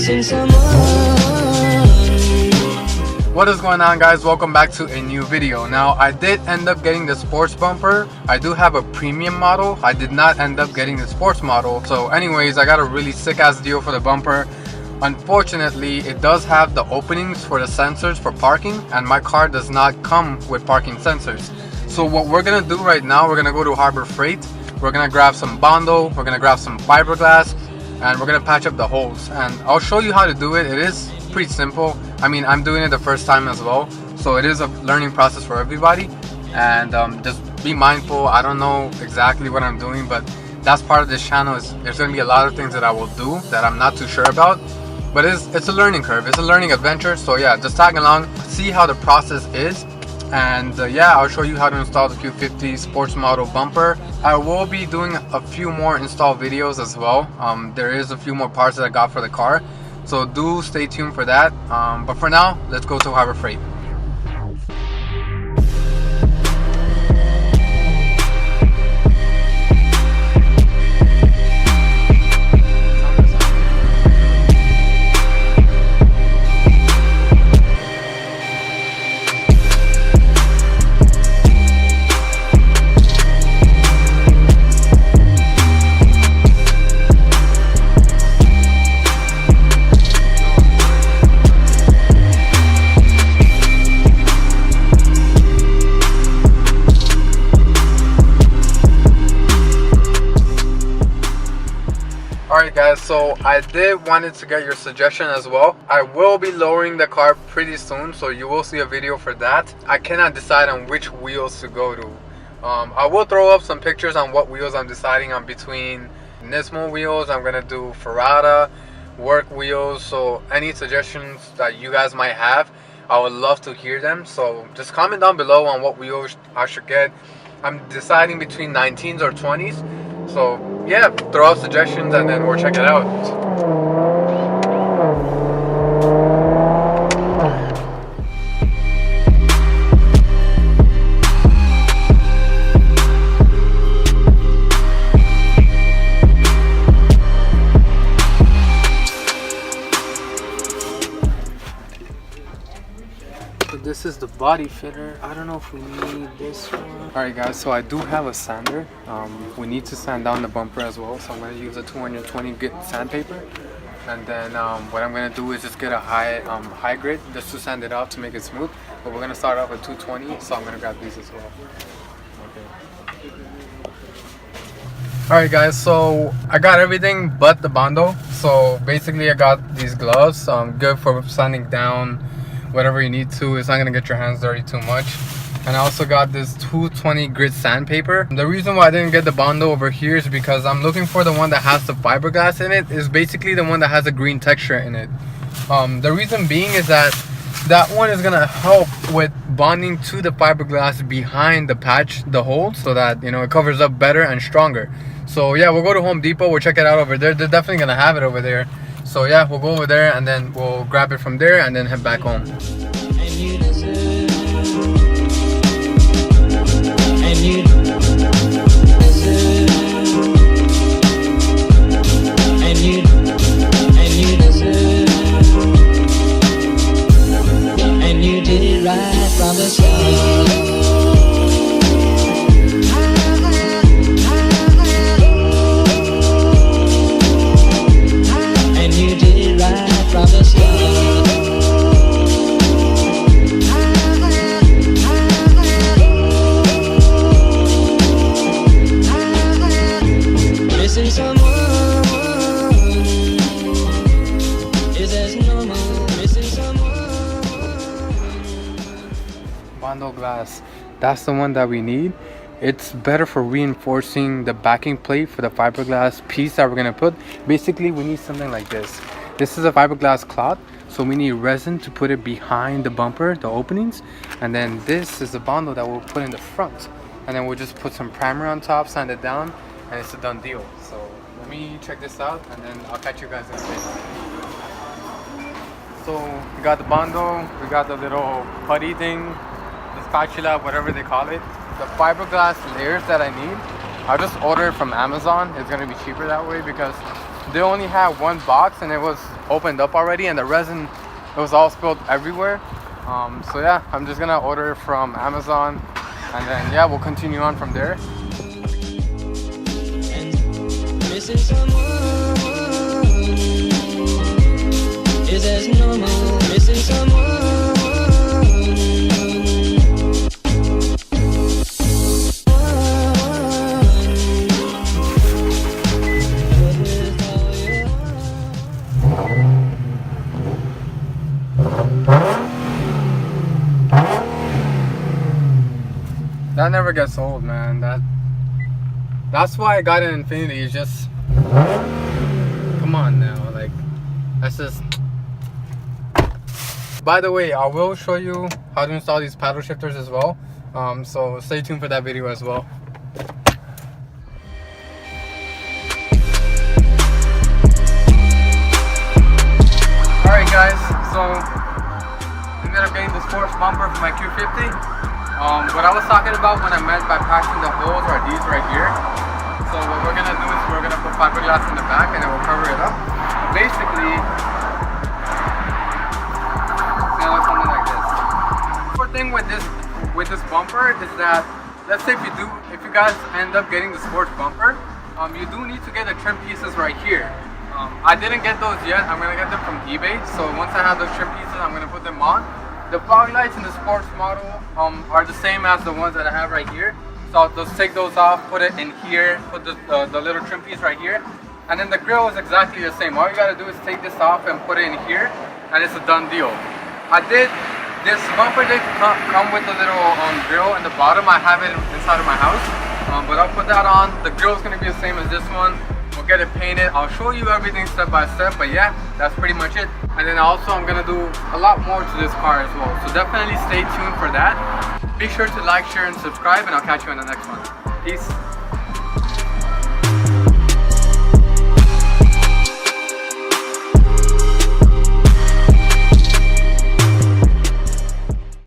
missing someone. What is going on, guys? Welcome back to a new video. Now, I did end up getting the sports bumper. I do have a premium model. I did not end up getting the sports model. So anyways, I got a really sick ass deal for the bumper. Unfortunately, it does have the openings for the sensors for parking, and my car does not come with parking sensors. So what we're gonna do right now, we're gonna go to Harbor Freight. We're gonna grab some Bondo, we're gonna grab some fiberglass, and we're gonna patch up the holes. And I'll show you how to do it. It is pretty simple. I mean, I'm doing it the first time as well, so it is a learning process for everybody. And just be mindful. I don't know exactly what I'm doing, but that's part of this channel. Is there's gonna be a lot of things that I will do that I'm not too sure about, but it's a learning curve. It's a learning adventure. So yeah, just tag along, see how the process is. And yeah, I'll show you how to install the Q50 sports model bumper. I will be doing a few more install videos as well. There is a few more parts that I got for the car, so do stay tuned for that. But for now, let's go to Harbor Freight. Alright guys, so I did wanted to get your suggestion as well. I will be lowering the car pretty soon, so you will see a video for that. I cannot decide on which wheels to go to. I will throw up some pictures on what wheels I'm deciding on between Nismo wheels. I'm gonna do Ferrata, work wheels. So any suggestions that you guys might have, I would love to hear them. So just comment down below on what wheels I should get. I'm deciding between 19s or 20s. So yeah, throw out suggestions and then we'll check it out. This is the body fitter. I don't know if we need this one. Alright guys, so I do have a sander. We need to sand down the bumper as well, so I'm going to use a 220 grit sandpaper. And then what I'm going to do is just get a high grit just to sand it out to make it smooth. But we're going to start off with 220, so I'm going to grab these as well. Okay. Alright guys, so I got everything but the Bondo. So basically I got these gloves, good for sanding down whatever you need to. It's not gonna get your hands dirty too much. And I also got this 220 grit sandpaper. The reason why I didn't get the Bondo over here is because I'm looking for the one that has the fiberglass in it. Is basically the one that has a green texture in it. The reason being is that one is gonna help with bonding to the fiberglass behind the patch, the hole, so that, you know, it covers up better and stronger. So yeah, we'll go to Home Depot, we'll check it out over there. They're definitely gonna have it over there. So yeah, we'll go over there and then we'll grab it from there and then head back home. And you did it right from the start. From the start. Missing someone is as normal. Missing someone. Bondo glass, that's the one that we need. It's better for reinforcing the backing plate for the fiberglass piece that we're gonna put. Basically, we need something like this. This is a fiberglass cloth, so we need resin to put it behind the bumper, the openings. And then this is the Bondo that we'll put in the front. And then we'll just put some primer on top, sand it down, and it's a done deal. So let me check this out and then I'll catch you guys in a bit. So we got the Bondo, we got the little putty thing, the spatula, whatever they call it. The fiberglass layers that I need, I'll just order it from Amazon. It's gonna be cheaper that way because they only had one box and it was opened up already, and the resin, it was all spilled everywhere. So yeah, I'm just gonna order from Amazon, and then yeah, we'll continue on from there. Missing someone is as normal. Missing someone. That never gets old, man. That's why I got an Infiniti. It's just, come on now, like, that's just. By the way, I will show you how to install these paddle shifters as well. So stay tuned for that video as well. Alright guys, so ended up getting the sports bumper for my Q50. What I was talking about when I meant by patching the holes are these right here. So what we're gonna do is we're gonna put fiberglass in the back and then we'll cover it up. Basically, it's gonna look something like this. The thing with this bumper is that, let's say if you guys end up getting the sports bumper, you do need to get the trim pieces right here. I didn't get those yet. I'm gonna get them from eBay. So once I have those trim pieces, I'm gonna put them on. The fog lights in the sports model are the same as the ones that I have right here. So I'll just take those off, put it in here, put the little trim piece right here. And then the grill is exactly the same. All you gotta do is take this off and put it in here, and it's a done deal. This bumper did come with a little grill in the bottom. I have it inside of my house, but I'll put that on. The grill is gonna be the same as this one. We'll get it painted. I'll show you everything step by step, but yeah, that's pretty much it. And then also I'm gonna do a lot more to this car as well, so definitely stay tuned for that. Be sure to like, share, and subscribe, and I'll catch you in the next one. Peace.